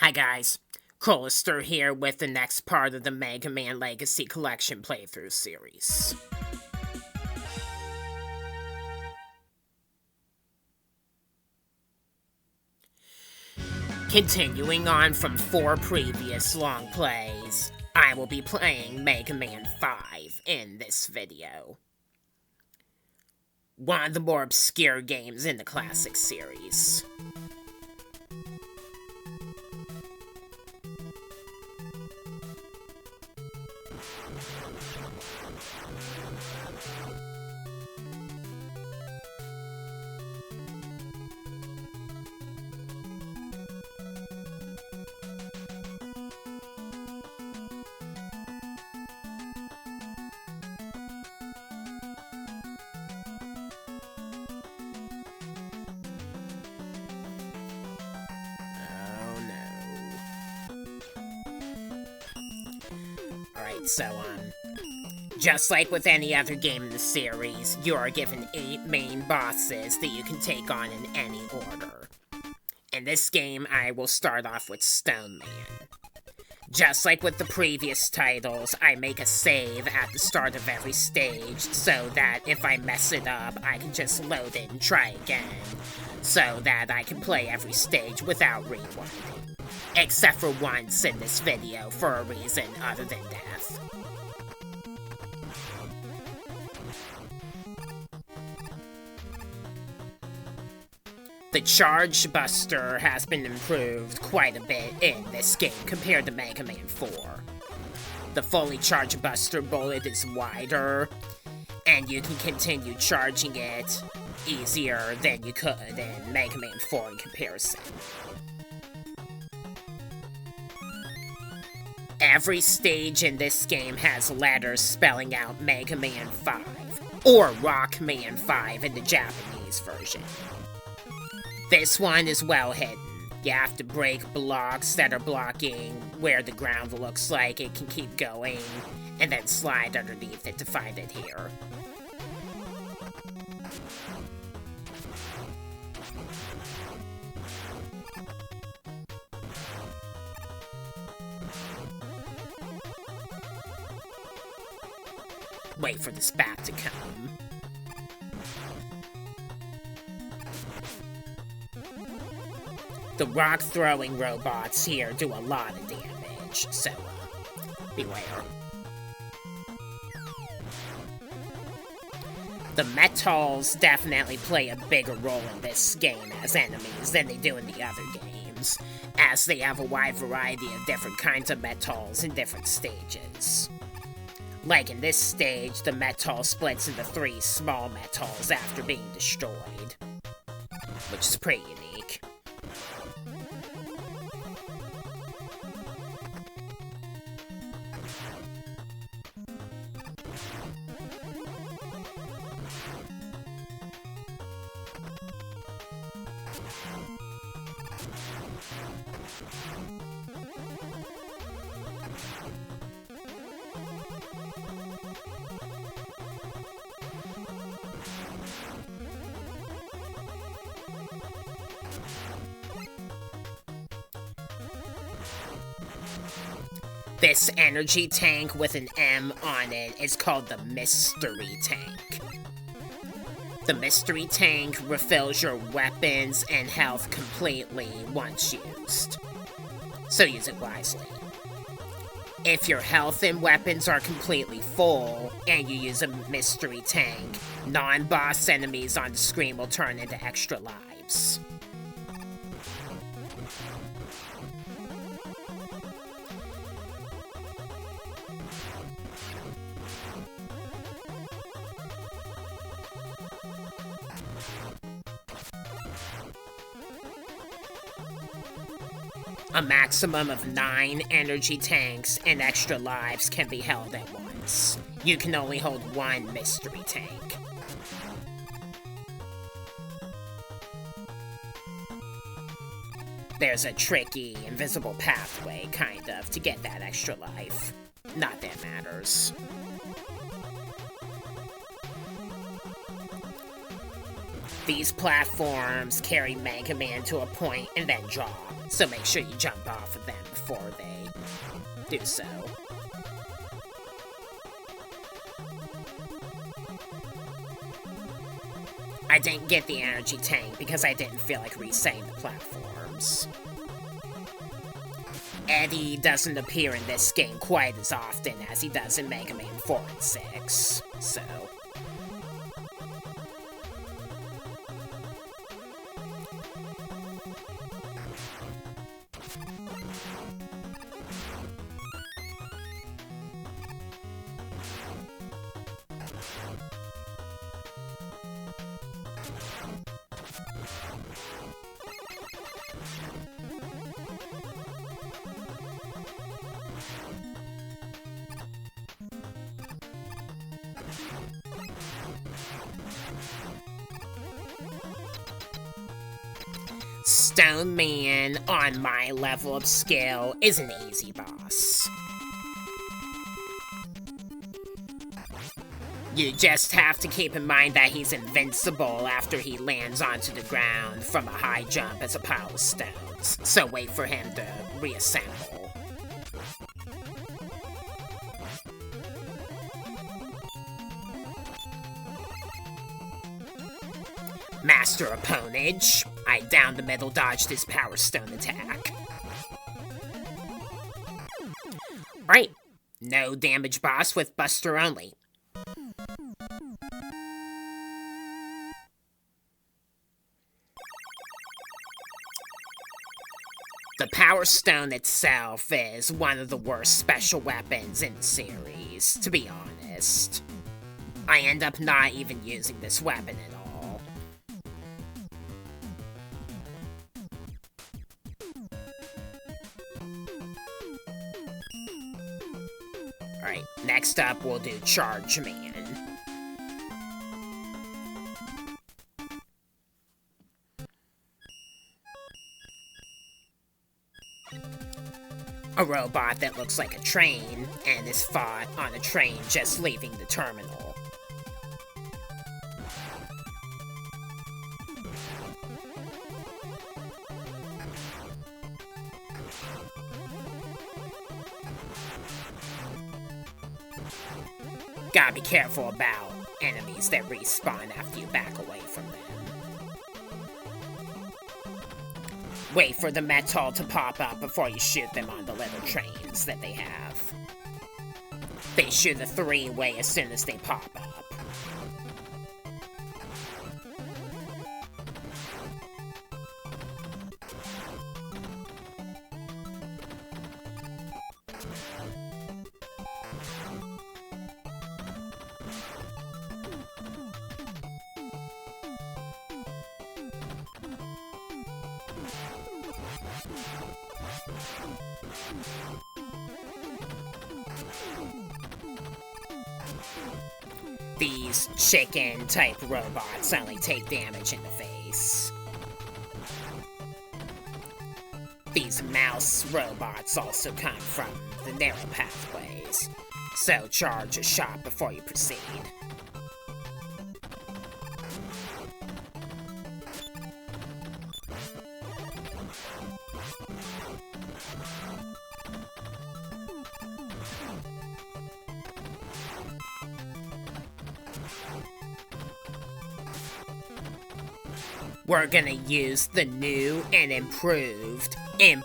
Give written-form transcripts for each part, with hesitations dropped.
Hi guys, Colister here with the next part of the Mega Man Legacy Collection playthrough series. Continuing on from 4 previous long plays, I will be playing Mega Man 5 in this video. One of the more obscure games in the classic series. So, just like with any other game in the series, you are given 8 main bosses that you can take on in any order. In this game, I will start off with Stone Man. Just like with the previous titles, I make a save at the start of every stage, so that if I mess it up, I can just load it and try again, so that I can play every stage without rewinding. Except for once in this video for a reason other than death. The Charge Buster has been improved quite a bit in this game compared to Mega Man 4. The fully Charge Buster bullet is wider, and you can continue charging it easier than you could in Mega Man 4 in comparison. Every stage in this game has letters spelling out Mega Man 5, or Rock Man 5 in the Japanese version. This one is well hidden. You have to break blocks that are blocking where the ground looks like it can keep going, and then slide underneath it to find it here. Wait for this bat to come. The rock-throwing robots here do a lot of damage, so, beware. The metals definitely play a bigger role in this game as enemies than they do in the other games, as they have a wide variety of different kinds of metals in different stages. Like in this stage, the metal splits into 3 small metals after being destroyed, which is pretty unique. This energy tank with an M on it is called the Mystery Tank. The Mystery Tank refills your weapons and health completely once used, so use it wisely. If your health and weapons are completely full, and you use a Mystery Tank, non-boss enemies on the screen will turn into extra lives. A maximum of 9 energy tanks and extra lives can be held at once. You can only hold 1 mystery tank. There's a tricky, invisible pathway, kind of, to get that extra life. Not that matters. These platforms carry Mega Man to a point and then drop, so make sure you jump off of them before they do so. I didn't get the energy tank because I didn't feel like resetting the platforms. Eddie doesn't appear in this game quite as often as he does in Mega Man 4 and 6, so... Stone Man, on my level of skill, is an easy boss. You just have to keep in mind that he's invincible after he lands onto the ground from a high jump as a pile of stones, so wait for him to reassemble. Master Opponage. I down the middle dodged his Power Stone attack. Right, no damage boss with Buster only. The Power Stone itself is one of the worst special weapons in the series, to be honest. I end up not even using this weapon at all. Alright, next up we'll do Charge Man. A robot that looks like a train and is fought on a train just leaving the terminal. Gotta be careful about enemies that respawn after you back away from them. Wait for the metal to pop up before you shoot them on the little trains that they have. They shoot a three-way as soon as they pop up. These chicken-type robots only take damage in the face. These mouse robots also come from the narrow pathways, so charge a shot before you proceed. We're gonna use the new and improved in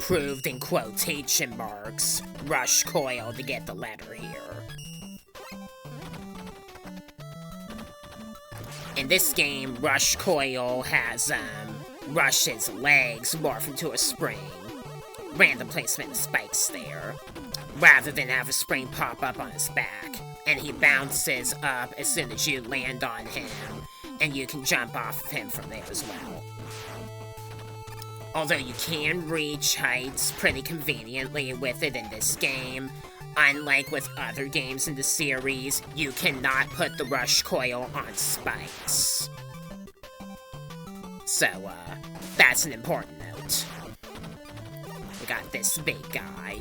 quotation marks, Rush Coil to get the letter here. In this game, Rush Coil has, Rush's legs morph into a spring. Random placement of spikes there, rather than have a spring pop up on his back, and he bounces up as soon as you land on him, and you can jump off of him from there as well. Although you can reach heights pretty conveniently with it in this game, unlike with other games in the series, you cannot put the Rush Coil on spikes. So, that's an important note. We got this big guy.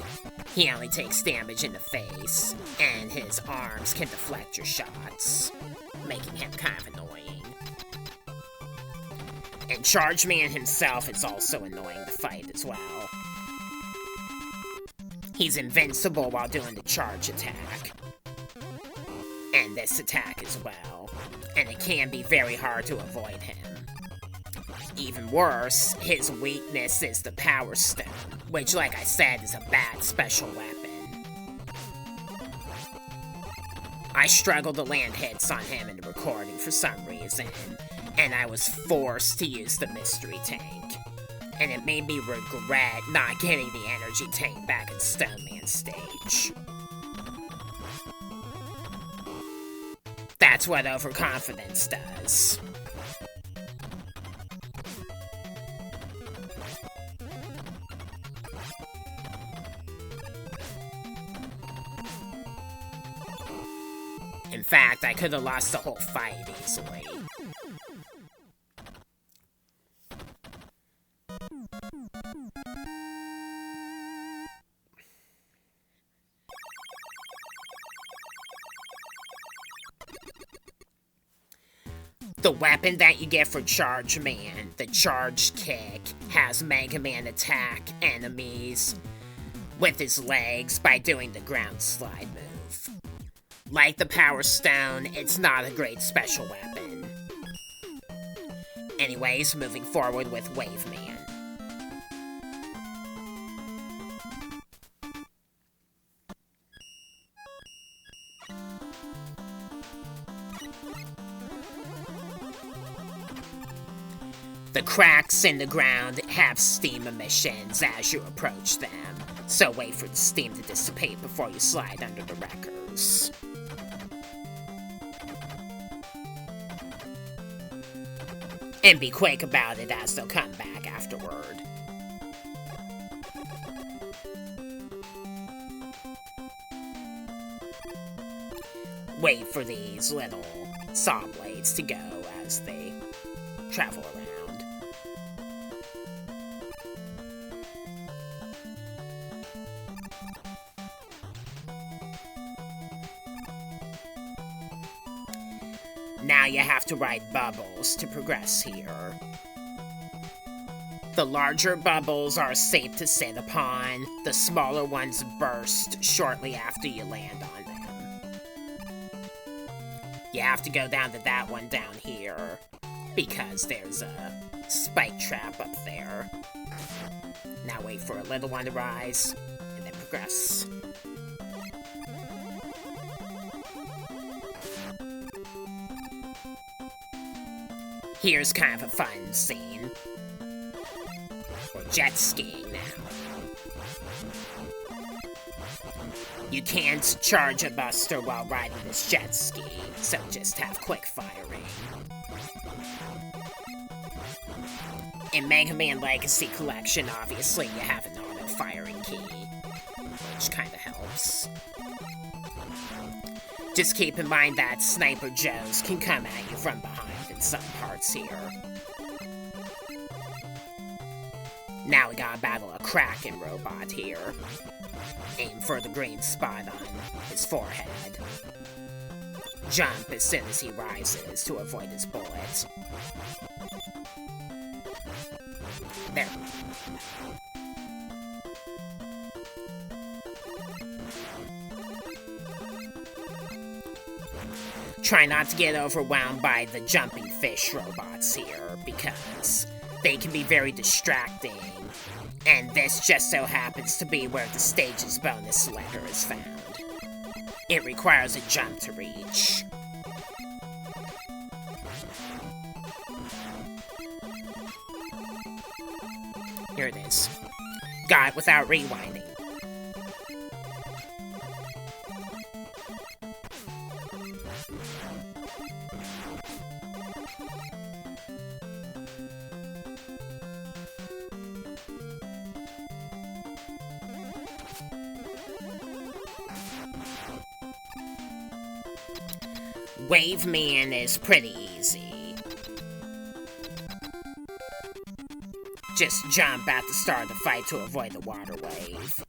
He only takes damage in the face, and his arms can deflect your shots, making him kind of annoying. And Charge Man himself is also annoying to fight as well. He's invincible while doing the charge attack. And this attack as well. And it can be very hard to avoid him. Even worse, his weakness is the Power Stone, which, like I said, is a bad special weapon. I struggled to land hits on him in the recording for some reason, and I was forced to use the Mystery Tank. And it made me regret not getting the Energy Tank back in Stone Man stage. That's what overconfidence does. In fact, I could have lost the whole fight easily. The weapon that you get for Charge Man, the Charge Kick, has Mega Man attack enemies with his legs by doing the ground slide move. Like the Power Stone, it's not a great special weapon. Anyways, moving forward with Wave Man. The cracks in the ground have steam emissions as you approach them, so wait for the steam to dissipate before you slide under the wreckers. And be quick about it as they'll come back afterward. Wait for these little saw blades to go as they travel around. Now you have to ride bubbles to progress here. The larger bubbles are safe to sit upon, the smaller ones burst shortly after you land on them. You have to go down to that one down here, because there's a spike trap up there. Now wait for a little one to rise, and then progress. Here's kind of a fun scene. We're jet skiing now. You can't charge a buster while riding this jet ski, so just have quick firing. In Mega Man Legacy Collection, obviously you have an auto-firing key, which kinda helps. Just keep in mind that Sniper Joes can come at you from behind in some parts here. Now we gotta battle a Kraken robot here. Aim for the green spot on his forehead. Jump as soon as he rises to avoid his bullet. There. Try not to get overwhelmed by the jumping fish robots here, because they can be very distracting, and this just so happens to be where the stage's bonus letter is found. It requires a jump to reach. Here it is. Got it without rewinding. Wave Man is pretty easy. Just jump at the start of the fight to avoid the water wave.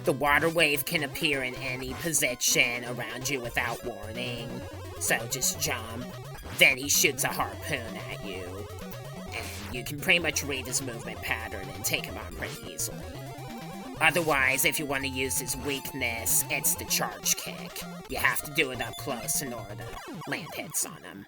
The water wave can appear in any position around you without warning, so just jump. Then he shoots a harpoon at you. you can pretty much read his movement pattern and take him on pretty easily. Otherwise, if you want to use his weakness, it's the charge kick. You have to do it up close in order to land hits on him.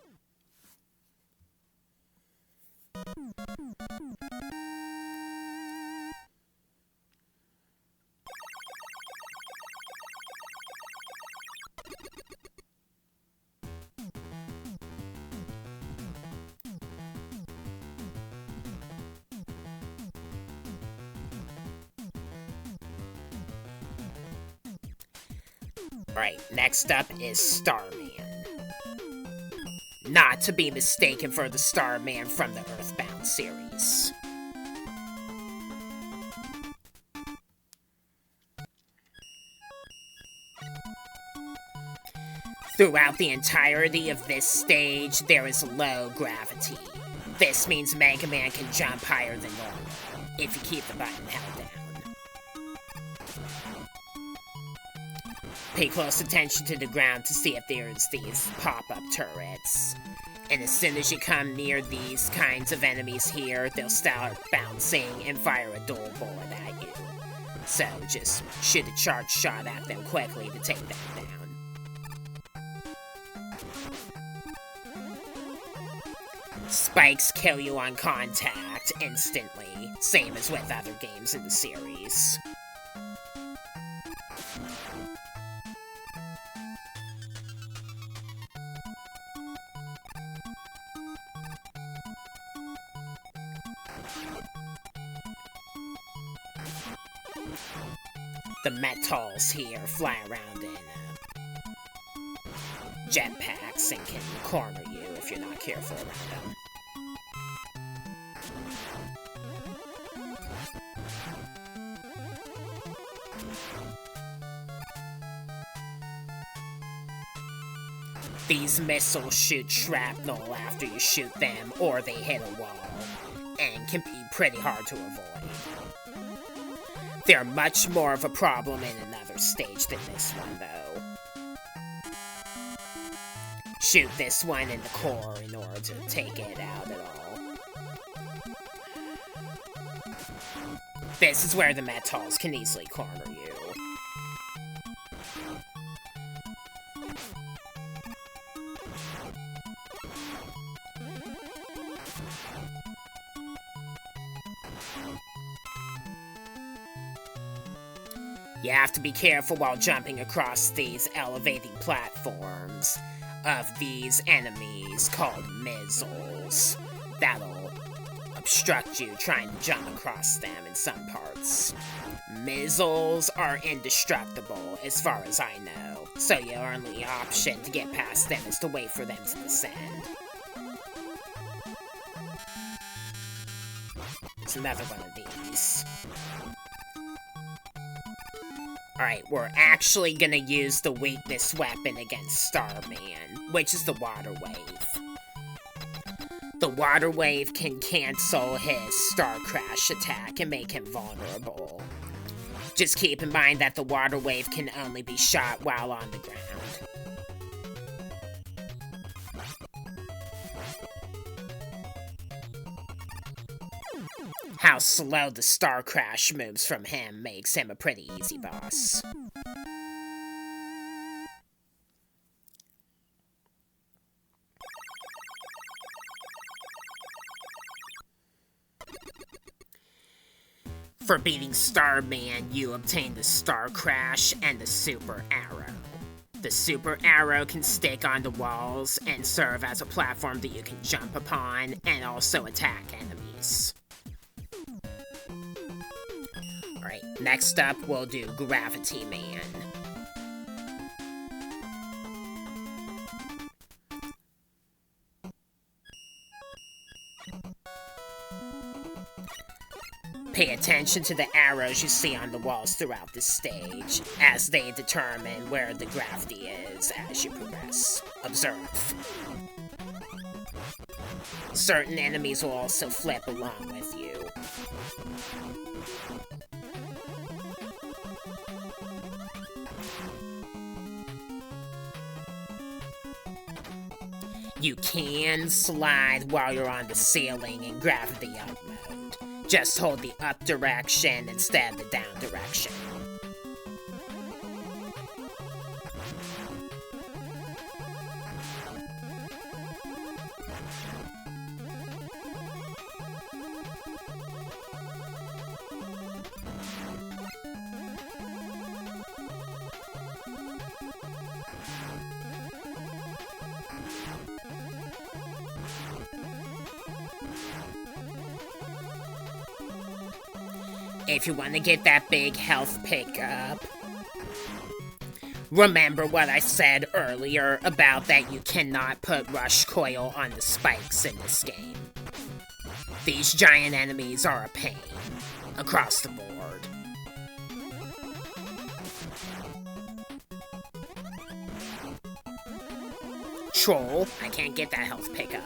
Alright, next up is Starman. Not to be mistaken for the Starman from the Earthbound series. Throughout the entirety of this stage, there is low gravity. This means Mega Man can jump higher than normal, if you keep the button held down. Pay close attention to the ground to see if there's these pop-up turrets. And as soon as you come near these kinds of enemies here, they'll start bouncing and fire a dual bullet at you. So just shoot a charge shot at them quickly to take them down. Spikes kill you on contact instantly, same as with other games in the series. The metals here fly around in jetpacks and can corner you if you're not careful around them. These missiles shoot shrapnel after you shoot them, or they hit a wall, and can be pretty hard to avoid. They're much more of a problem in another stage than this one, though. Shoot this one in the core in order to take it out at all. This is where the metals can easily corner you. You have to be careful while jumping across these elevating platforms of these enemies called missiles. That'll obstruct you trying to jump across them in some parts. Missiles are indestructible as far as I know, so your only option to get past them is to wait for them to descend. It's another one of these. Alright, we're actually gonna use the weakness weapon against Starman, which is the Water Wave. The Water Wave can cancel his Star Crash attack and make him vulnerable. Just keep in mind that the Water Wave can only be shot while on the ground. How slow the Star Crash moves from him makes him a pretty easy boss. For beating Starman, you obtain the Star Crash and the Super Arrow. The Super Arrow can stick onto walls and serve as a platform that you can jump upon and also attack enemies. Alright, next up we'll do Gravity Man. Pay attention to the arrows you see on the walls throughout the stage, as they determine where the gravity is as you progress. Observe. Certain enemies will also flip along with you. You can slide while you're on the ceiling in gravity up mode. Just hold the up direction instead of the down direction. If you want to get that big health pickup, remember what I said earlier about that you cannot put rush coil on the spikes in this game. These giant enemies are a pain across the board. Troll, I can't get that health pickup.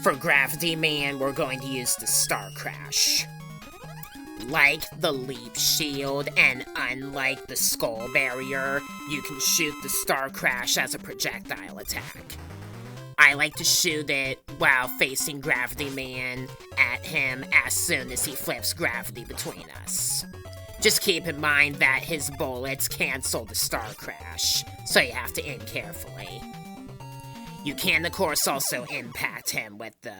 For Gravity Man, we're going to use the Star Crash. Like the Leap Shield, and unlike the Skull Barrier, you can shoot the Star Crash as a projectile attack. I like to shoot it while facing Gravity Man at him as soon as he flips gravity between us. Just keep in mind that his bullets cancel the Star Crash, so you have to aim carefully. You can, of course, also impact him with the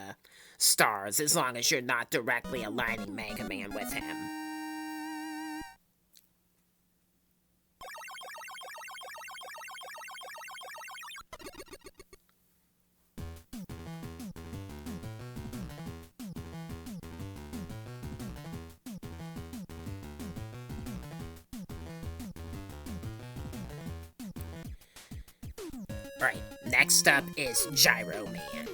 stars, as long as you're not directly aligning Mega Man with him. Right, next up is Gyro Man.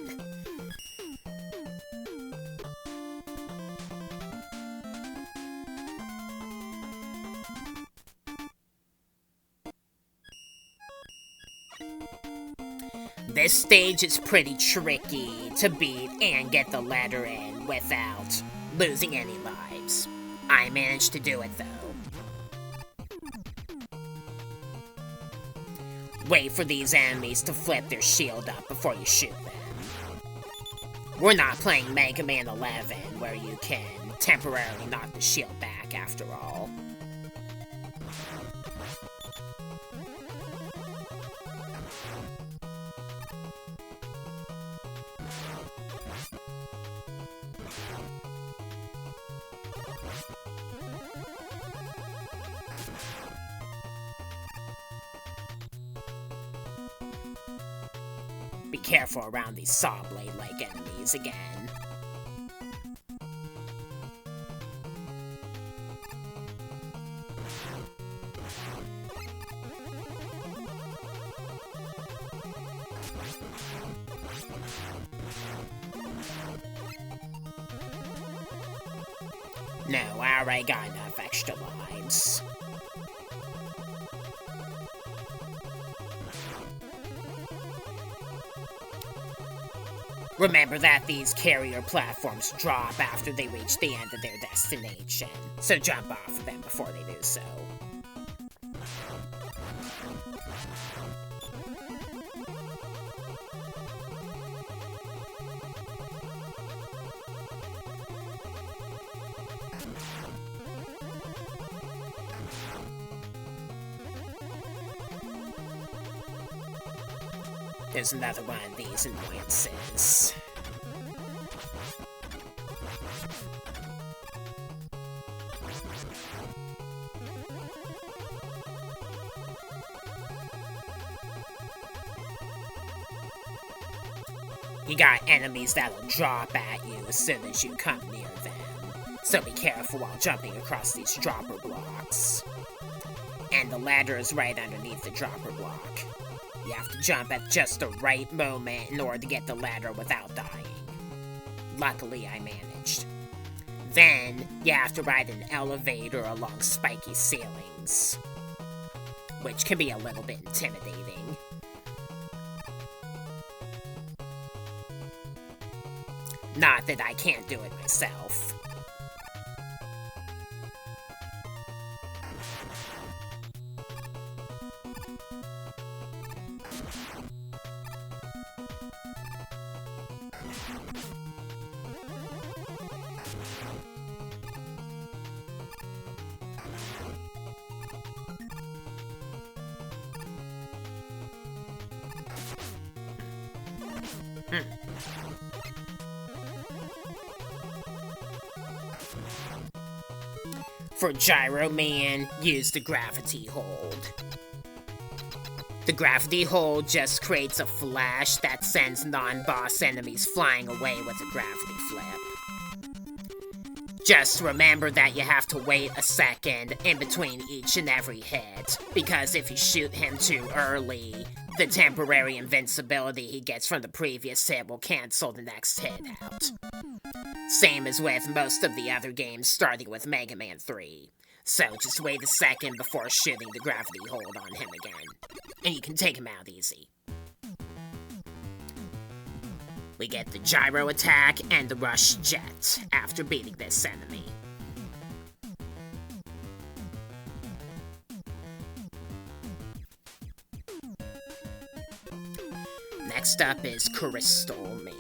This stage is pretty tricky to beat and get the letter in without losing any lives. I managed to do it though. Wait for these enemies to flip their shield up before you shoot them. We're not playing Mega Man 11, where you can temporarily knock the shield back after all. Be careful around these saw blade-like enemies again. No, I already got enough extra lives. Remember that these carrier platforms drop after they reach the end of their destination, so jump off of them before they do so. There's another one of these annoyances. You got enemies that'll drop at you as soon as you come near them, so be careful while jumping across these dropper blocks. And the ladder is right underneath the dropper block. You have to jump at just the right moment in order to get the ladder without dying. Luckily, I managed. Then, you have to ride an elevator along spiky ceilings, which can be a little bit intimidating. Not that I can't do it myself. For Gyro Man, use the gravity hold. The gravity hold just creates a flash that sends non-boss enemies flying away with a gravity flip. Just remember that you have to wait a second in between each and every hit, because if you shoot him too early, the temporary invincibility he gets from the previous hit will cancel the next hit out. Same as with most of the other games starting with Mega Man 3. So just wait a second before shooting the gravity hold on him again, and you can take him out easy. We get the gyro attack and the rush jet after beating this enemy. Next up is Crystal Man.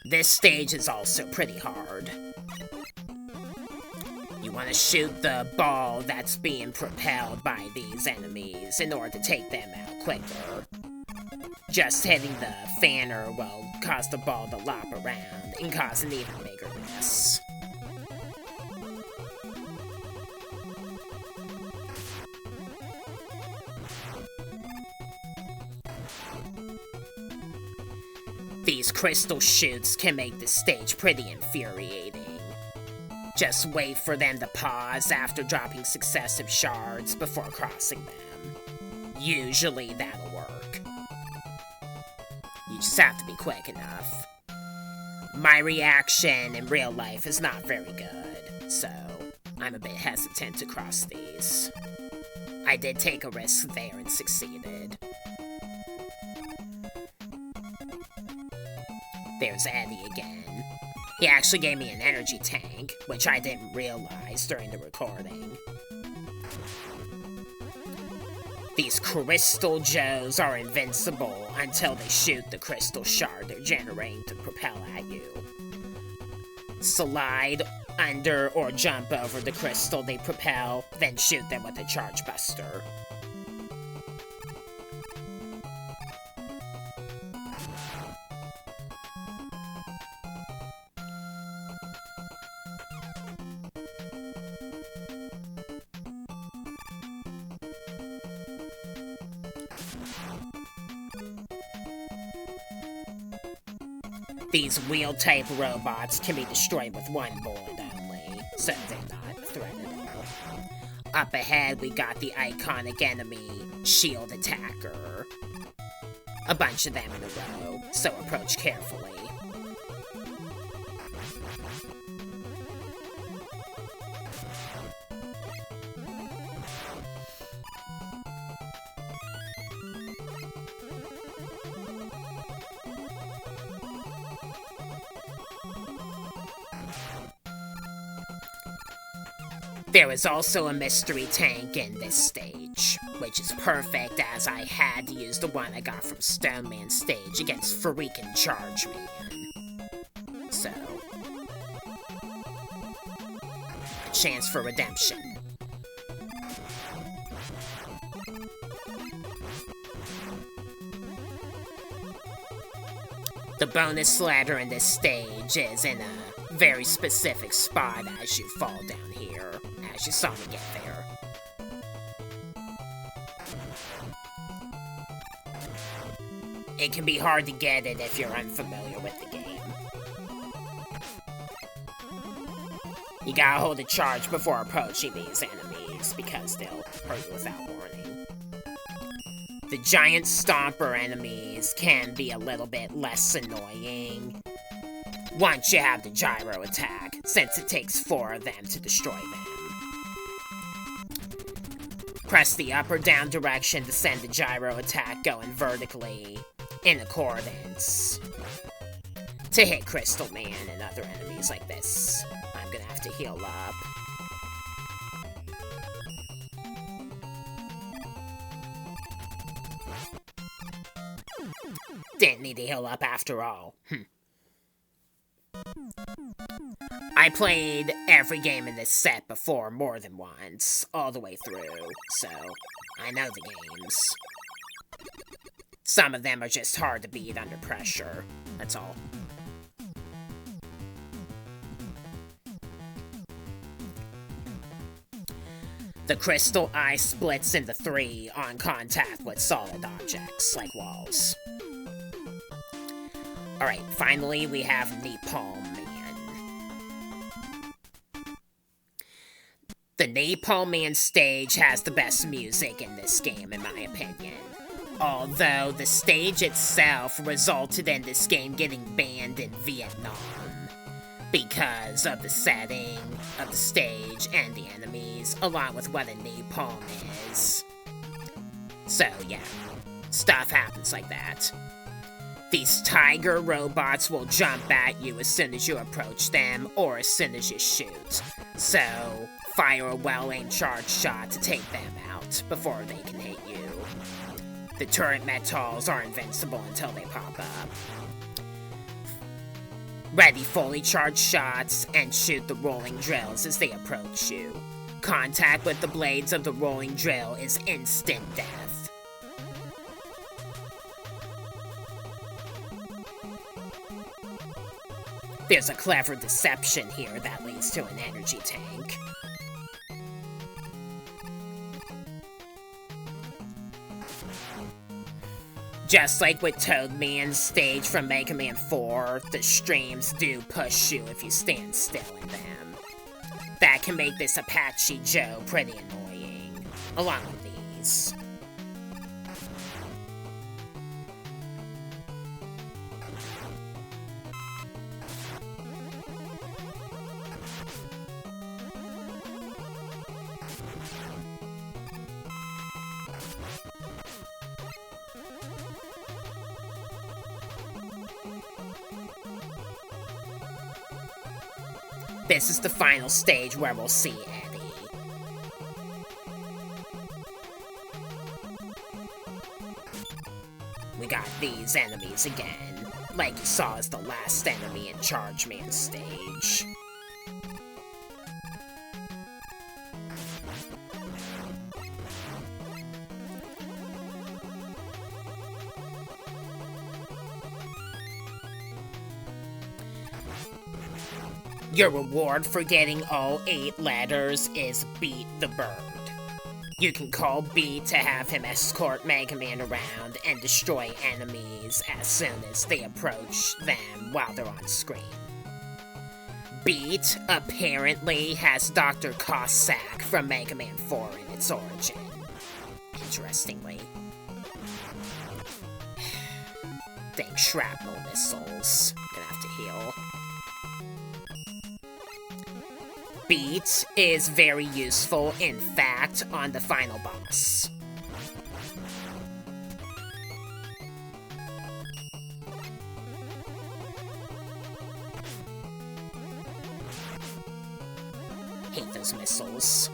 This stage is also pretty hard. You want to shoot the ball that's being propelled by these enemies in order to take them out quicker. Just hitting the fanner will cause the ball to lop around and cause an even bigger mess. These crystal shoots can make the stage pretty infuriating. Just wait for them to pause after dropping successive shards before crossing them. Usually that'll work. You just have to be quick enough. My reaction in real life is not very good, so I'm a bit hesitant to cross these. I did take a risk there and succeeded. There's Eddie again. He actually gave me an energy tank, which I didn't realize during the recording. These Crystal Joes are invincible until they shoot the crystal shard they're generating to propel at you. Slide under or jump over the crystal they propel, then shoot them with a charge buster. These wheel-type robots can be destroyed with one bullet only, so they're not a threat at all. Up ahead, we got the iconic enemy, Shield Attacker. A bunch of them in a row, so approach carefully. There is also a mystery tank in this stage, which is perfect as I had to use the one I got from Stone Man's stage against freaking Charge Man. So, a chance for redemption. The bonus ladder in this stage is in a very specific spot as you fall down here, as you saw me get there. It can be hard to get it if you're unfamiliar with the game. You gotta hold a charge before approaching these enemies, because they'll hurt you without warning. The giant stomper enemies can be a little bit less annoying once you have the gyro attack, since it takes 4 of them to destroy them. Press the up or down direction to send the gyro attack going vertically in accordance to hit Crystal Man and other enemies like this. I'm gonna have to heal up. Didn't need to heal up after all. I played every game in this set before more than once, all the way through, so I know the games. Some of them are just hard to beat under pressure, that's all. The crystal eye splits into 3 on contact with solid objects, like walls. Alright, finally we have Napalm Man. The Napalm Man stage has the best music in this game, in my opinion. Although the stage itself resulted in this game getting banned in Vietnam because of the setting of the stage and the enemies, along with what a napalm is. So yeah, stuff happens like that. These tiger robots will jump at you as soon as you approach them, or as soon as you shoot. So, fire a well-aimed charge shot to take them out before they can hit you. The turret metals are invincible until they pop up. Ready fully charged shots and shoot the rolling drills as they approach you. Contact with the blades of the rolling drill is instant death. There's a clever deception here that leads to an energy tank. Just like with Toad Man's stage from Mega Man 4, the streams do push you if you stand still in them. That can make this Apache Joe pretty annoying, along with these. This is the final stage where we'll see Eddie. We got these enemies again, like you saw as the last enemy in Charge Man's stage. Your reward for getting all 8 letters is Beat the Bird. You can call Beat to have him escort Mega Man around and destroy enemies as soon as they approach them while they're on screen. Beat apparently has Dr. Cossack from Mega Man 4 in its origin. Interestingly. Dang shrapnel missiles. Gonna have to heal. Beat is very useful, in fact, on the final boss. Hate those missiles.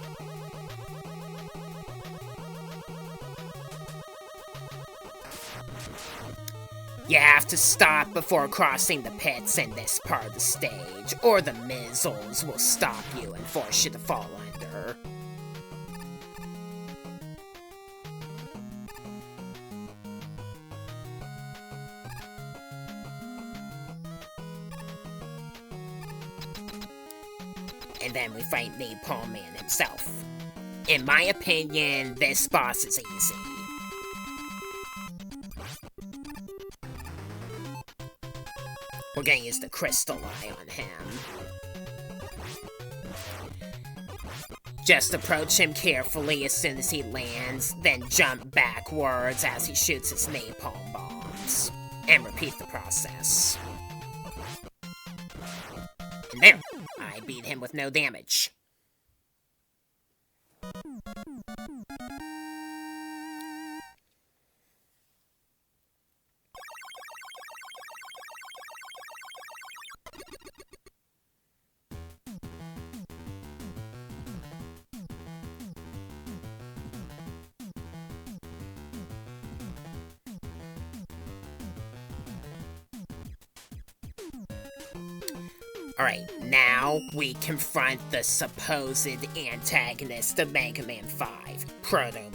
You have to stop before crossing the pits in this part of the stage, or the missiles will stop you and force you to fall under. And then we fight Napalm Man himself. In my opinion, this boss is easy. gonna use the Crystal Eye on him. Just approach him carefully as soon as he lands, then jump backwards as he shoots his napalm bombs. And repeat the process. And there! I beat him with no damage. Alright, now we confront the supposed antagonist of Mega Man 5, Proto Man.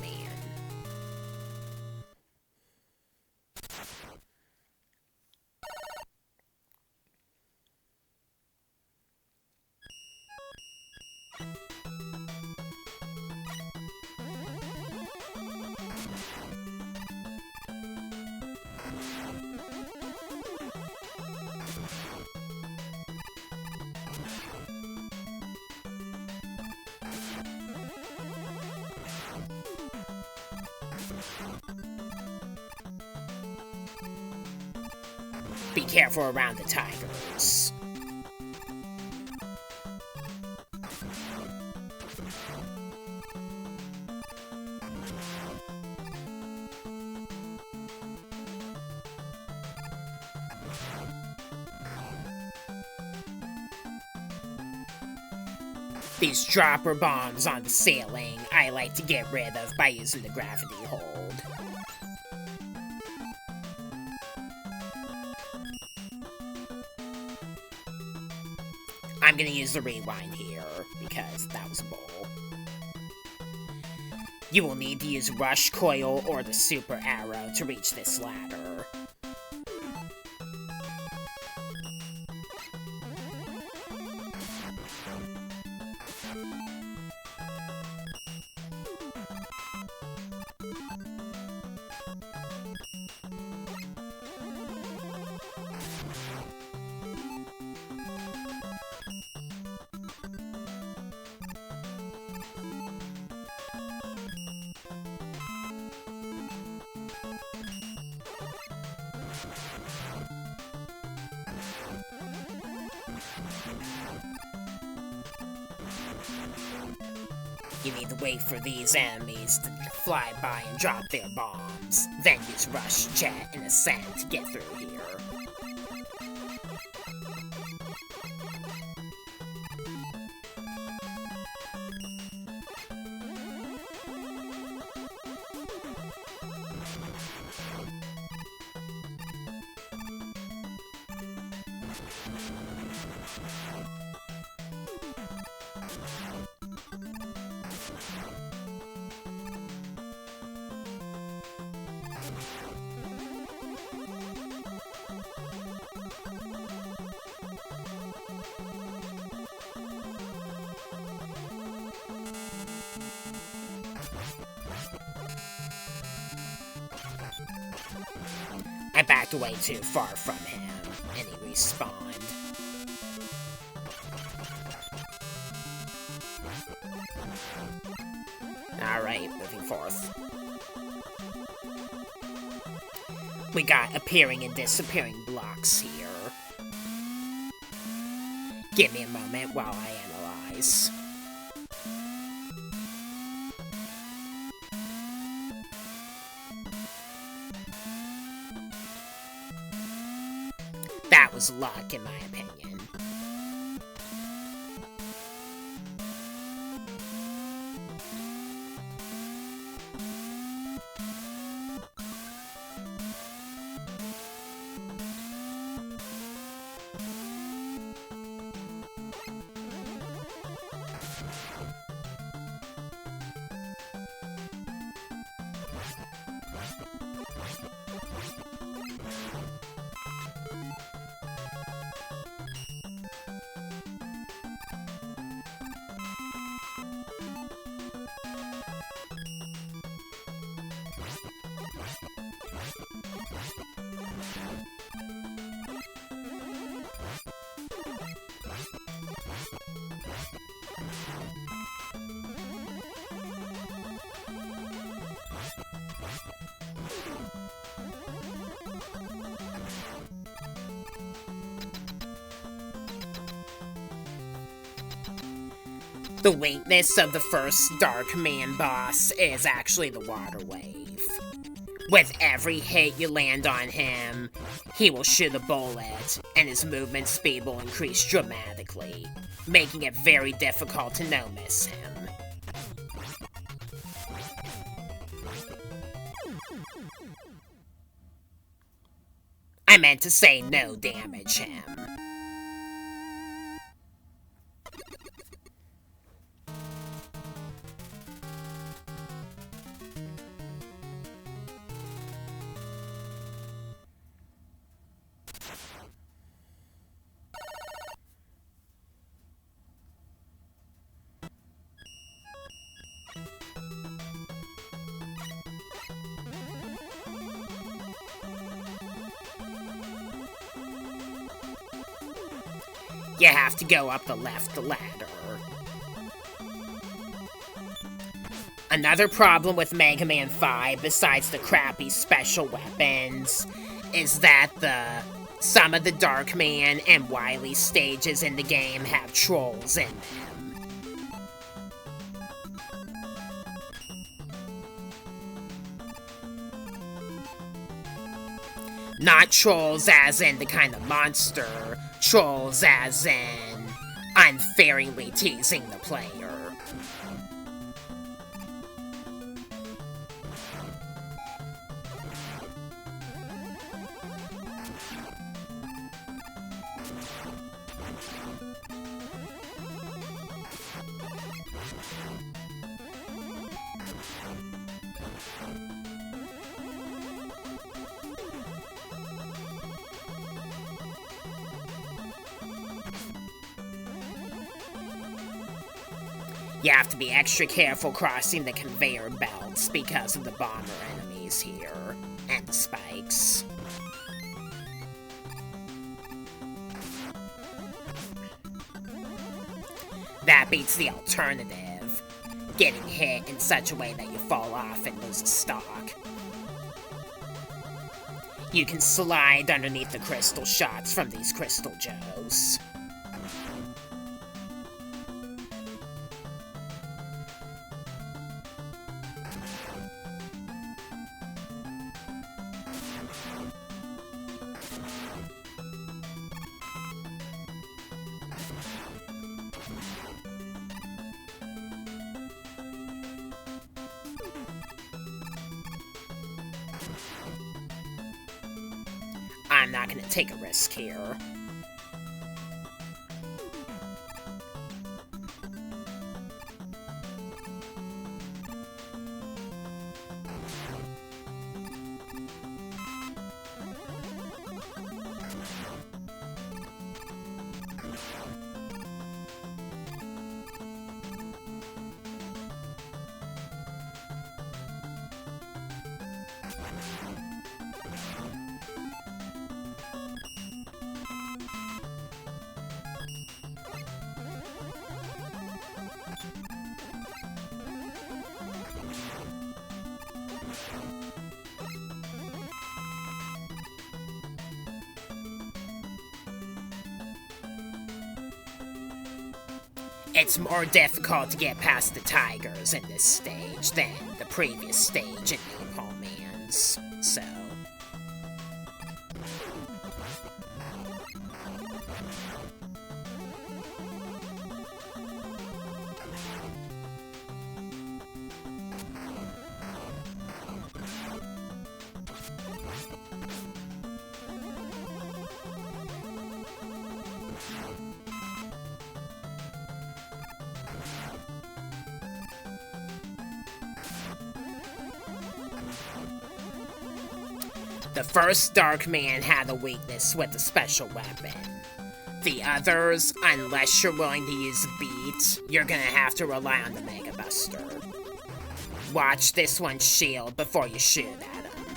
Be careful around the tigers. These dropper bombs on the ceiling I like to get rid of by using the gravity hold. I'm gonna use the rewind here, because that was a bull. You will need to use Rush Coil or the Super Arrow to reach this ladder. You need to wait for these enemies to fly by and drop their bombs, then use Rush Jet and Ascend to get through here. I backed away too far from him, and he respawned. Alright, moving forth. We got appearing and disappearing blocks here. Give me a moment while I analyze. That was luck, in my opinion. The weakness of the first Dark Man boss is actually the water wave. With every hit you land on him, he will shoot a bullet, and his movement speed will increase dramatically, making it very difficult to no-miss him. I meant to say no damage him. You have to go up the left ladder. Another problem with Mega Man 5, besides the crappy special weapons, is that some of the Dark Man and Wily stages in the game have trolls in them. Not trolls as in the kind of monster, trolls as in unfairly teasing the player. You have to be extra careful crossing the conveyor belts because of the bomber enemies here, and the spikes. That beats the alternative, getting hit in such a way that you fall off and lose a stock. You can slide underneath the crystal shots from these crystal joes. I'm not gonna take a risk here. It's more difficult to get past the tigers in this stage than the previous stage in Napalm Man's, so... The first Dark Man had a weakness with a special weapon. The others, unless you're willing to use Beat, you're gonna have to rely on the Mega Buster. Watch this one's shield before you shoot at him.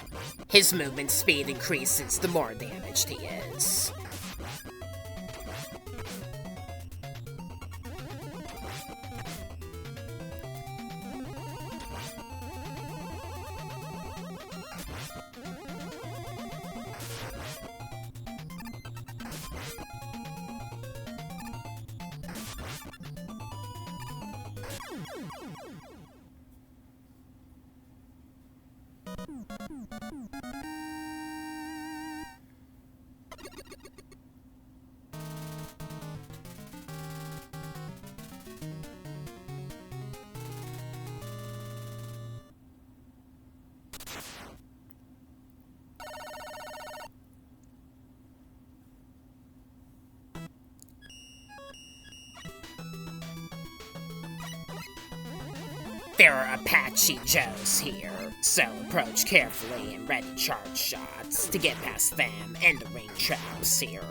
His movement speed increases the more damaged he is. There are Apache Joes here, so approach carefully and ready charge shots to get past them and the ring traps here.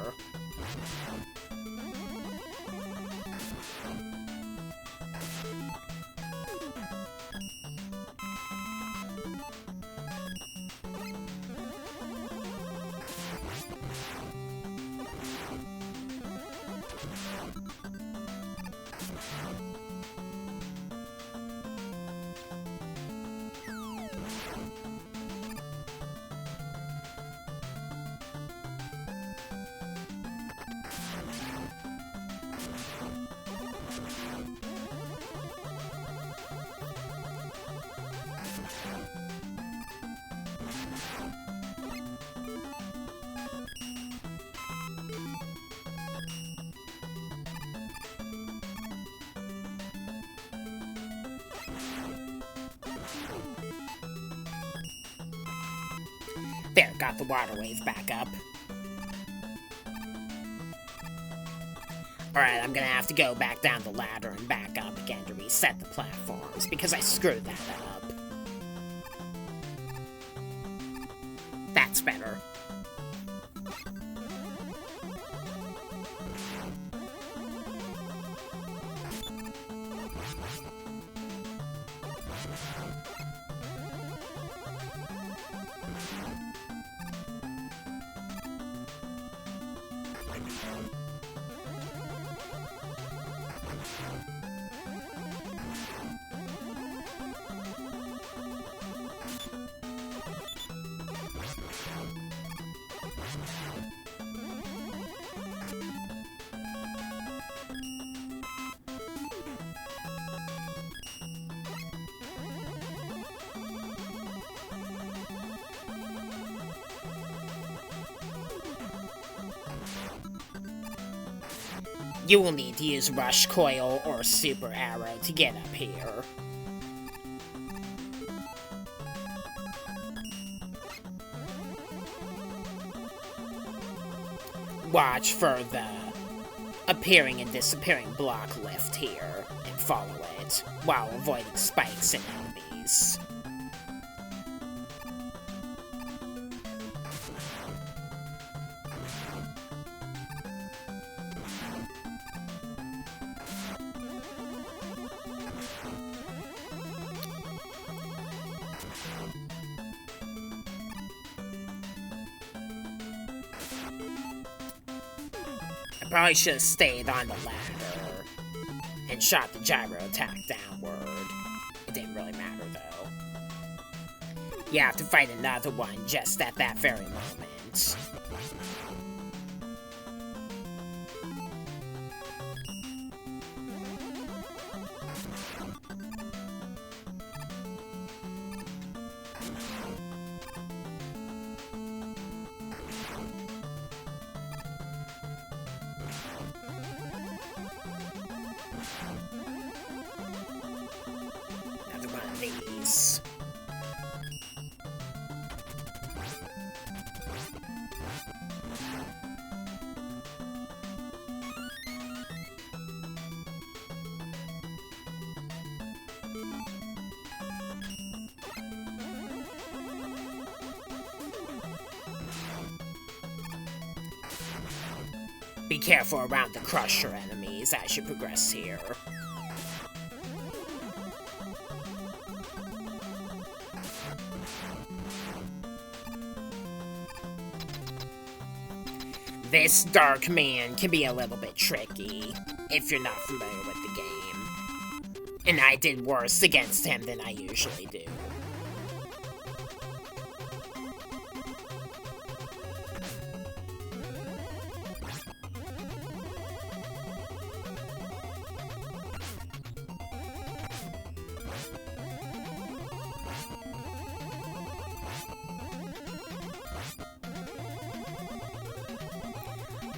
There, got the water wave back up. Alright, I'm gonna have to go back down the ladder and back up again to reset the platforms, because I screwed that up. That's better. You will need to use Rush Coil or Super Arrow to get up here. Watch for the appearing and disappearing block lift here, and follow it, while avoiding spikes and enemies. Probably should have stayed on the ladder and shot the gyro attack downward. It didn't really matter though. You have to fight another one just at that very moment. These. Be careful around the Crusher enemies as you progress here. This Dark Man can be a little bit tricky if you're not familiar with the game. And I did worse against him than I usually do.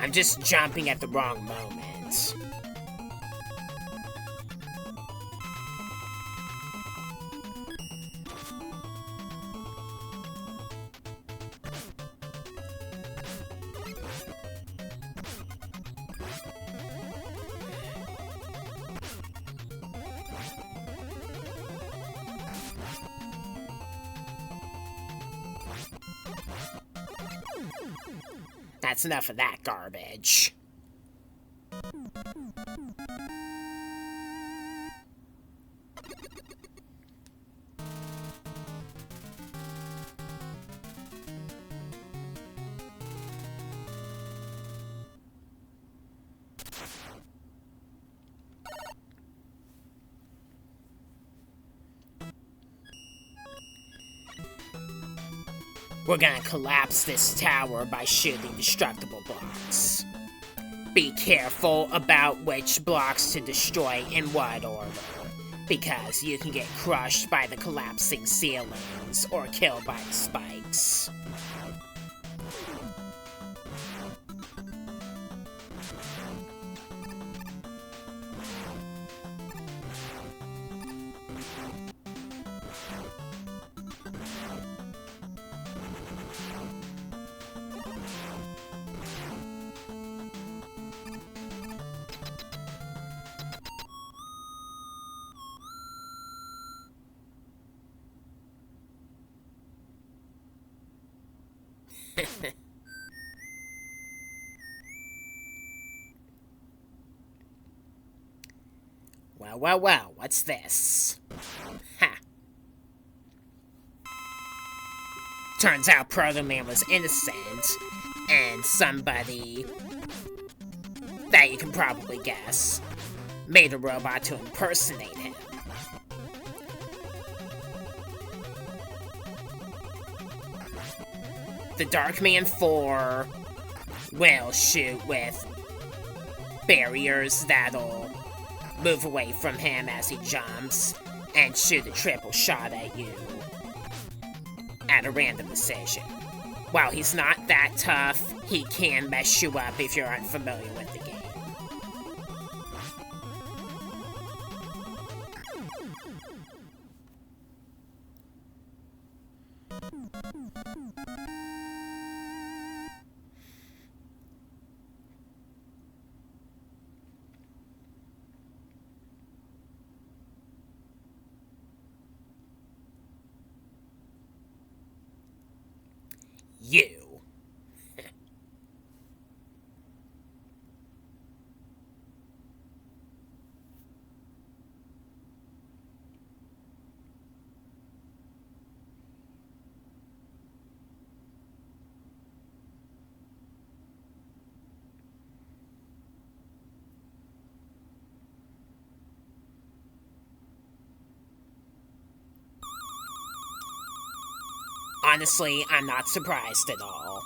I'm just jumping at the wrong moment. That's enough of that garbage. We're gonna collapse this tower by shooting destructible blocks. Be careful about which blocks to destroy in what order, because you can get crushed by the collapsing ceilings or killed by the spikes. Well, what's this? Ha! Turns out Proto Man was innocent, and somebody that you can probably guess made a robot to impersonate him. The Darkman 4 will shoot with barriers that'll move away from him as he jumps and shoot a triple shot at you at a random decision. While he's not that tough, he can mess you up if you're unfamiliar with the game. You. Honestly, I'm not surprised at all.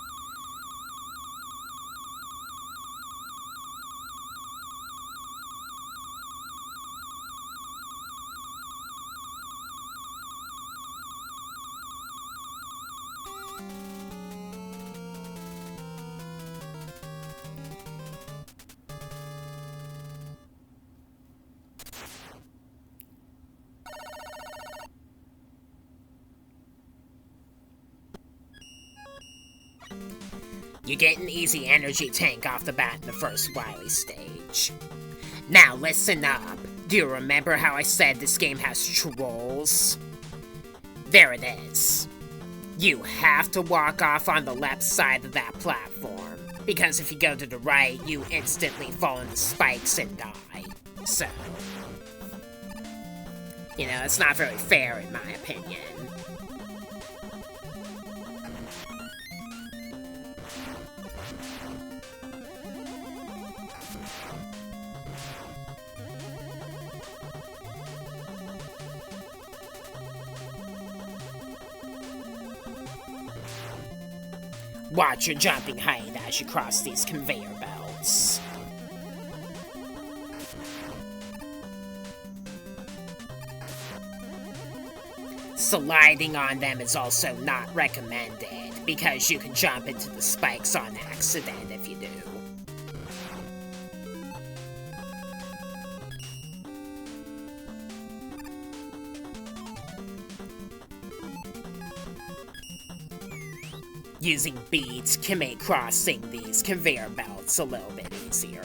You get an easy energy tank off the bat in the first Wily stage. Now listen up. Do you remember how I said this game has trolls? There it is. You have to walk off on the left side of that platform, because if you go to the right, you instantly fall into spikes and die. So, you know, it's not very fair in my opinion. Watch your jumping height as you cross these conveyor belts. Sliding on them is also not recommended, because you can jump into the spikes on accident if you do. Using beads can make crossing these conveyor belts a little bit easier.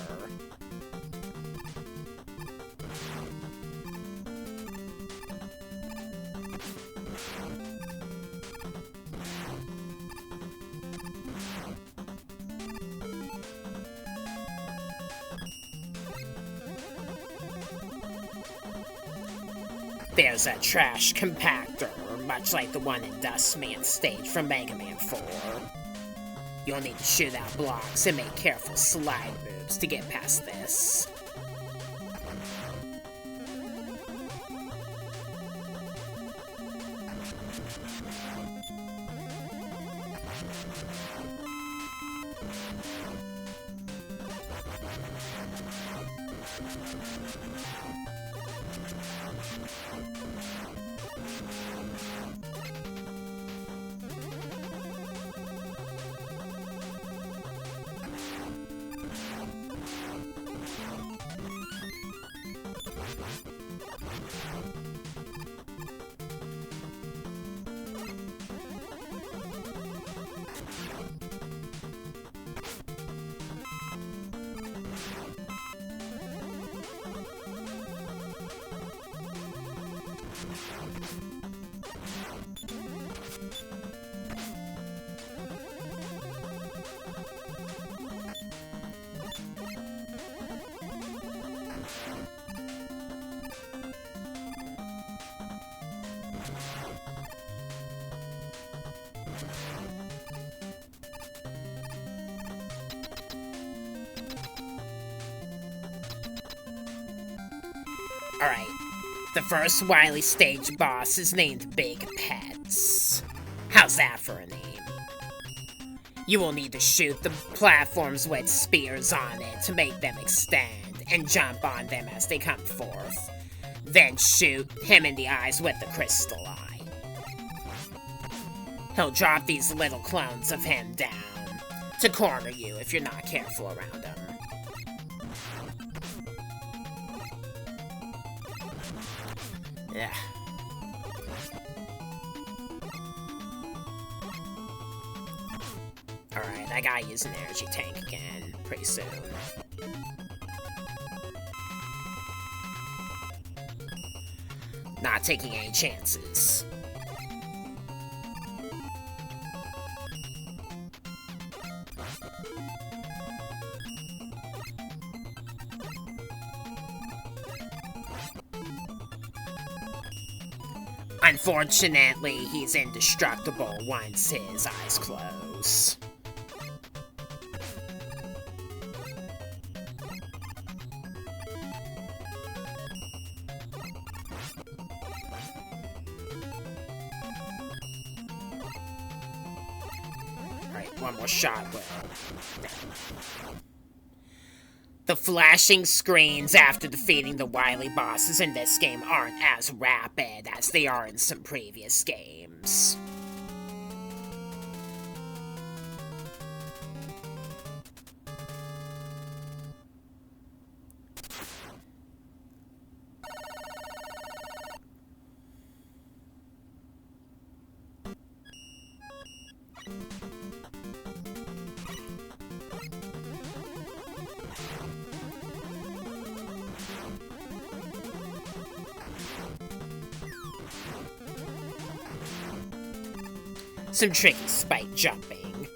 There's a trash compactor, much like the one in Dustman's stage from Mega Man 4. You'll need to shoot out blocks and make careful slide moves to get past this. Alright, the first Wily stage boss is named Big Pets. How's that for a name? You will need to shoot the platforms with spears on it to make them extend, and jump on them as they come forth. Then shoot him in the eyes with the crystal eye. He'll drop these little clones of him down to corner you if you're not careful around him. Yeah. Alright, I gotta use an energy tank again pretty soon. Not taking any chances. Unfortunately, he's indestructible once his eyes close. Alright, one more shot, Will. The flashing screens after defeating the Wily bosses in this game aren't as rapid as they are in some previous games. Some tricky spike jumping.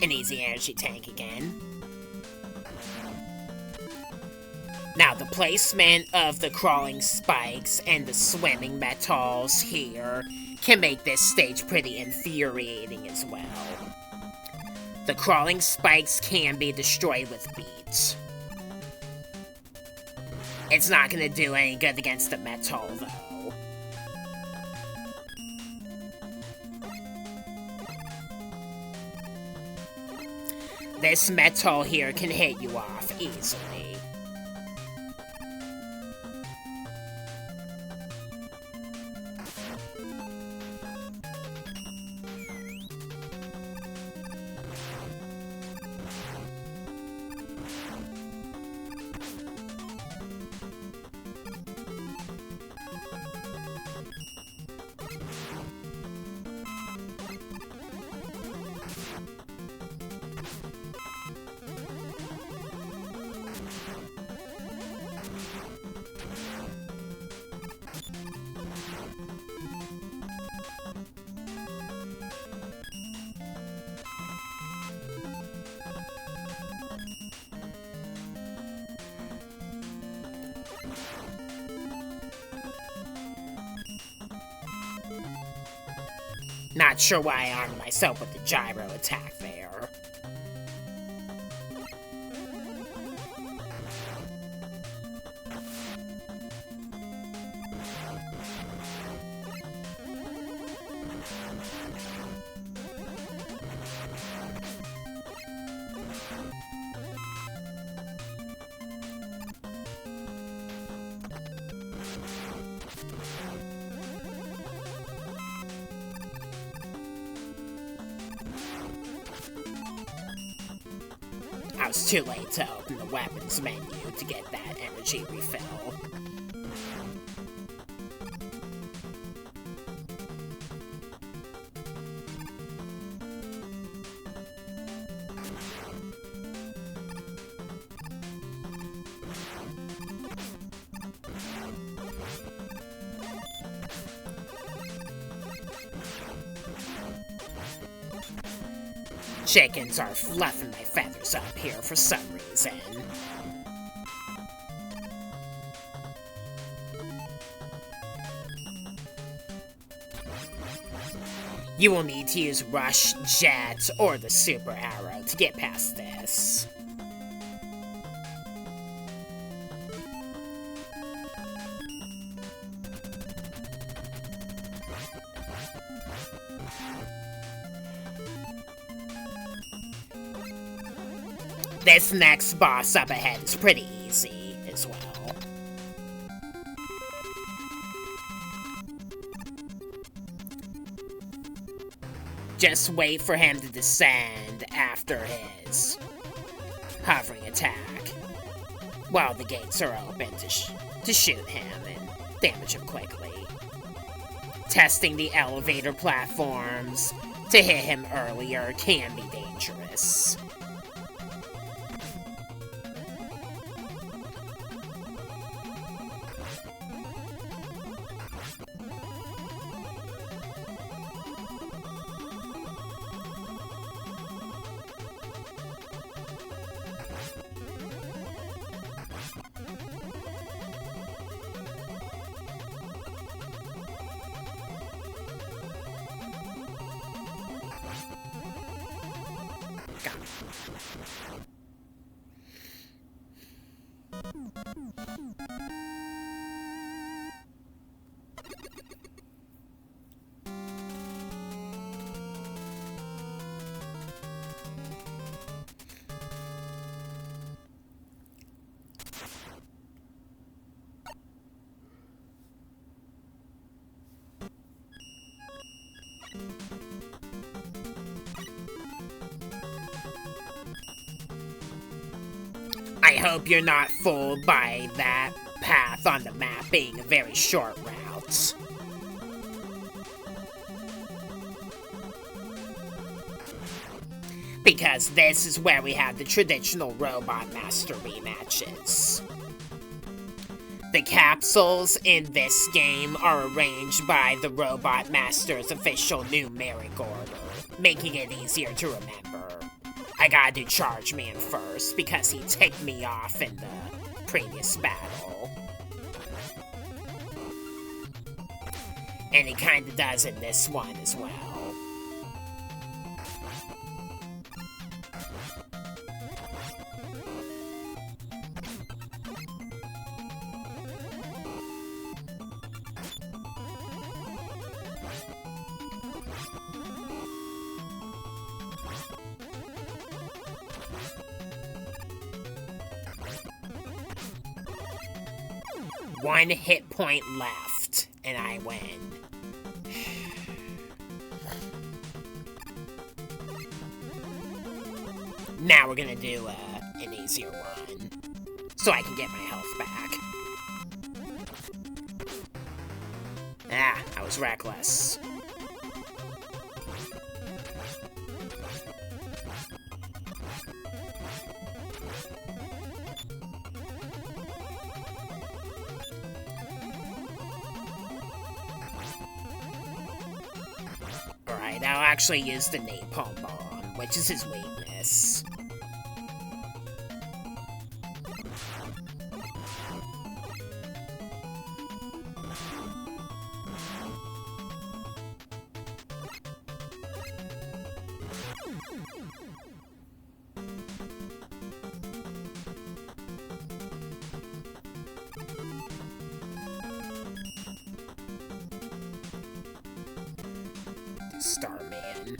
An easy energy tank again. Now, the placement of the crawling spikes and the swimming metals here can make this stage pretty infuriating as well. The crawling spikes can be destroyed with beats. It's not gonna do any good against the metal, though. This metal here can hit you off easily. Not sure why I armed myself with the gyro attack there. I was too late to open the weapons menu to get that energy refill. Chickens are fluffing my feathers up here for some reason. You will need to use Rush, Jet, or the Super Arrow to get past this. This next boss up ahead is pretty easy as well. Just wait for him to descend after his hovering attack, while the gates are open to shoot him and damage him quickly. Testing the elevator platforms to hit him earlier can be dangerous. I hope you're not fooled by that path on the map being a very short route. Because this is where we have the traditional Robot Master rematches. The capsules in this game are arranged by the Robot Master's official numeric order, making it easier to remember. I gotta do Charge Man first, because he ticked me off in the previous battle. And he kinda does in this one as well. One hit point left, and I win. Now we're gonna do an easier one, so I can get my health back. Ah, I was reckless. Alright, I'll actually use the Napalm Bomb, which is his weakness. Star Man.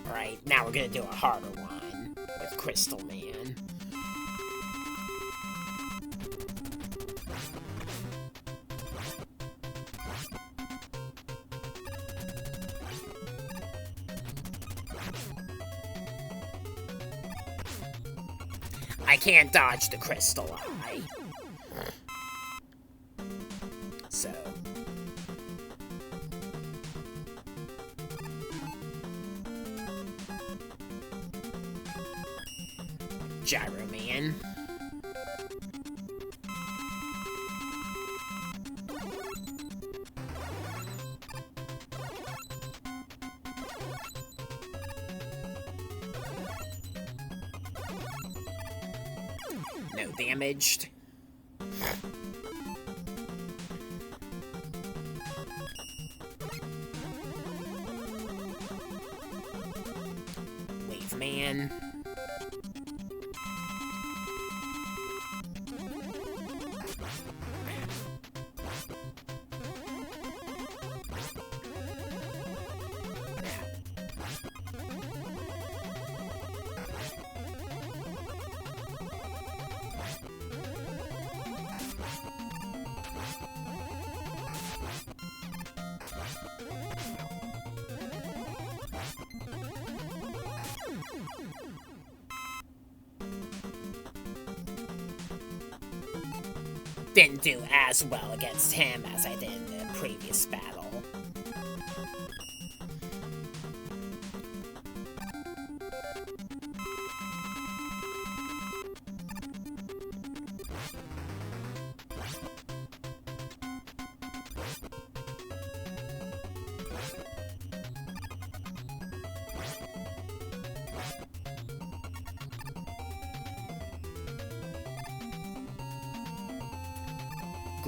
Alright, now we're gonna do a harder one with Crystal Man. I can't dodge the Crystal Eye. So... Gyro Man. No damaged. Wave Man. Didn't do as well against him as I did in the previous battle.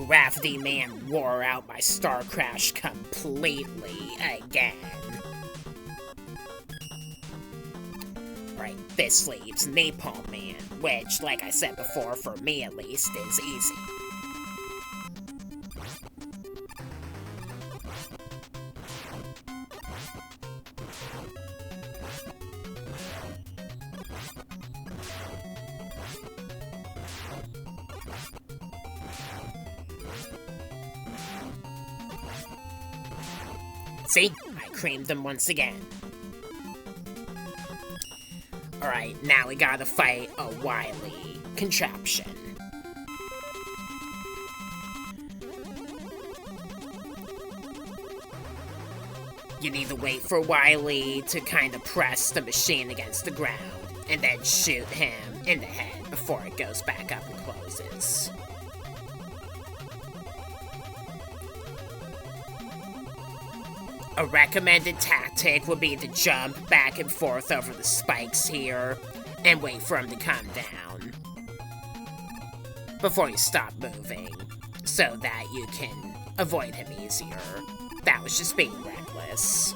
Gravity Man wore out my Star Crash completely again. Right, this leaves Napalm Man, which, like I said before, for me at least, is easy. See? I creamed them once again. Alright, now we gotta fight a Wily contraption. You need to wait for Wily to kind of press the machine against the ground, and then shoot him in the head before it goes back up and closes. A recommended tactic would be to jump back and forth over the spikes here and wait for him to come down before you stop moving so that you can avoid him easier. That was just being reckless.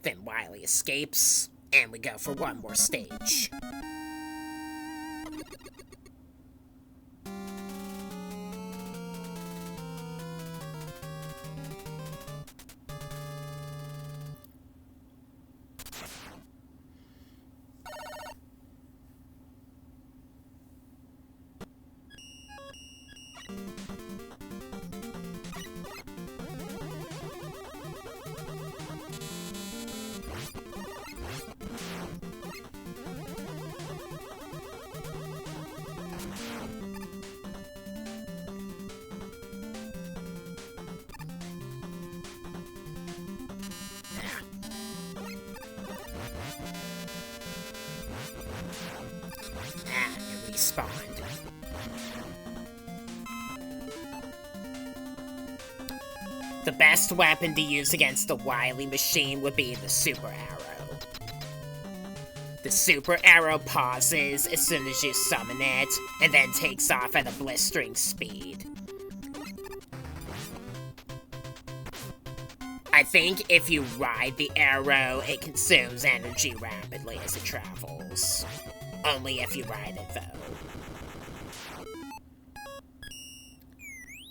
Then Wily escapes, and we go for one more stage. respawned. The best weapon to use against the Wily machine would be the Super Arrow. The Super Arrow pauses as soon as you summon it, and then takes off at a blistering speed. I think if you ride the arrow, it consumes energy rapidly as it travels. Only if you ride it, though.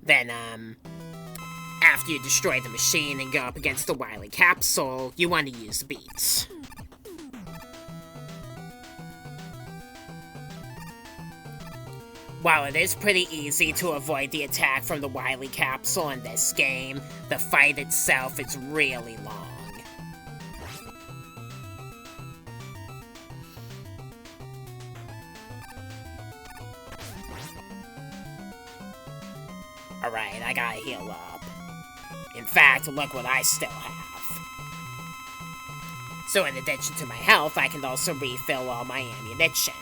Then, after you destroy the machine and go up against the Wily Capsule, you want to use Beats. While it is pretty easy to avoid the attack from the Wily Capsule in this game, the fight itself is really long. Alright, I gotta heal up. In fact, look what I still have. So in addition to my health, I can also refill all my ammunition.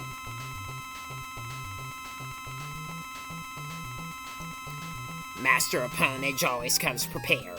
Master Opponent always comes prepared.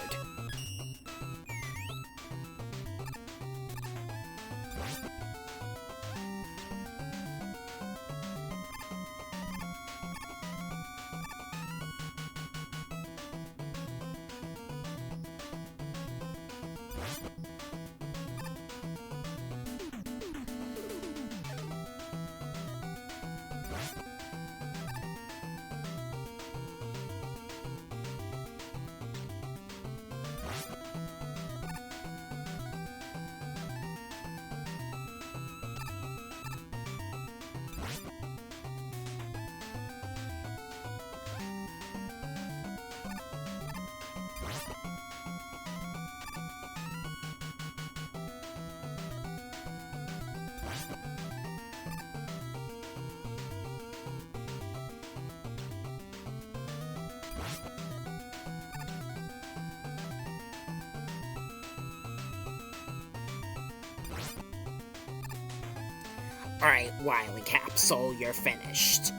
Alright, Wily Capsule, you're finished.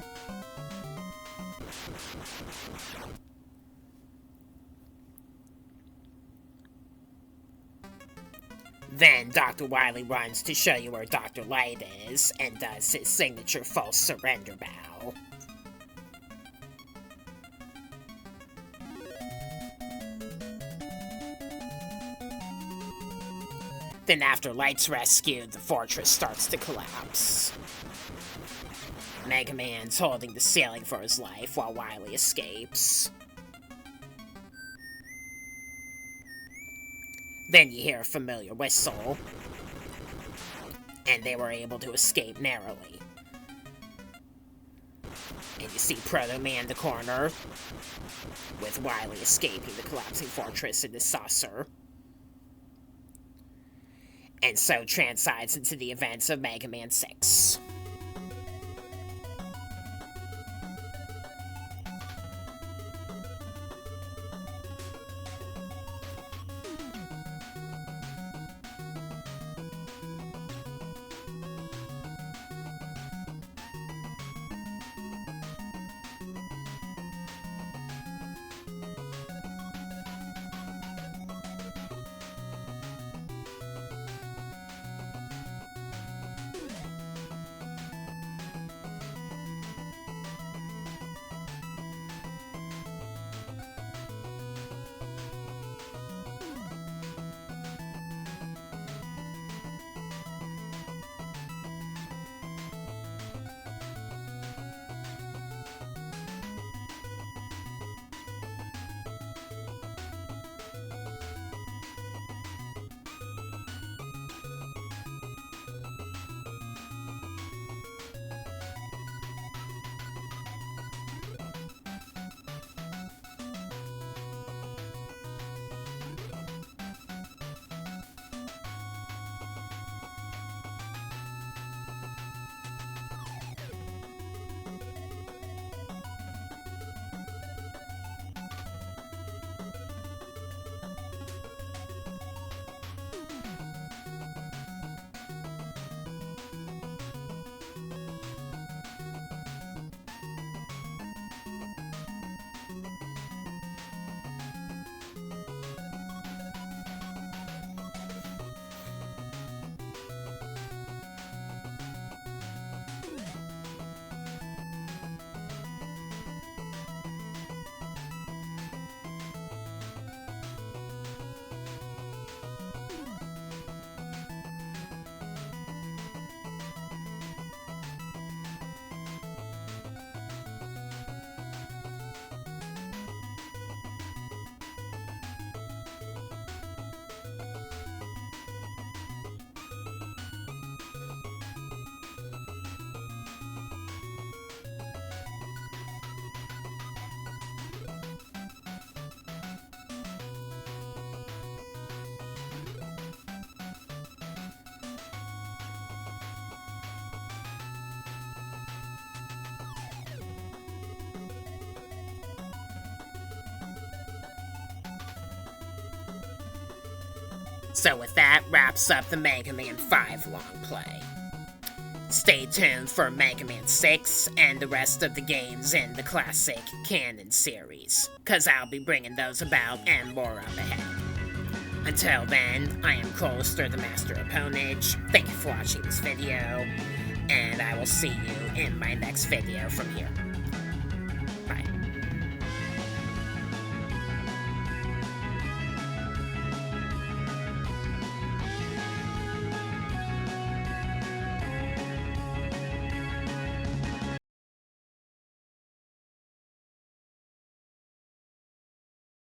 Then Dr. Wily runs to show you where Dr. Light is, and does his signature false surrender bow. Then after Light's rescued, the fortress starts to collapse. Mega Man's holding the ceiling for his life while Wily escapes. Then you hear a familiar whistle, and they were able to escape narrowly. And you see Proto Man in the corner, with Wily escaping the collapsing fortress in his saucer. And so transides into the events of Mega Man 6. So with that wraps up the Mega Man 5 long play. Stay tuned for Mega Man 6 and the rest of the games in the classic canon series, cause I'll be bringing those about and more up ahead. Until then, I am Colister, the Master of Ponage. Thank you for watching this video, and I will see you in my next video from here. Bye.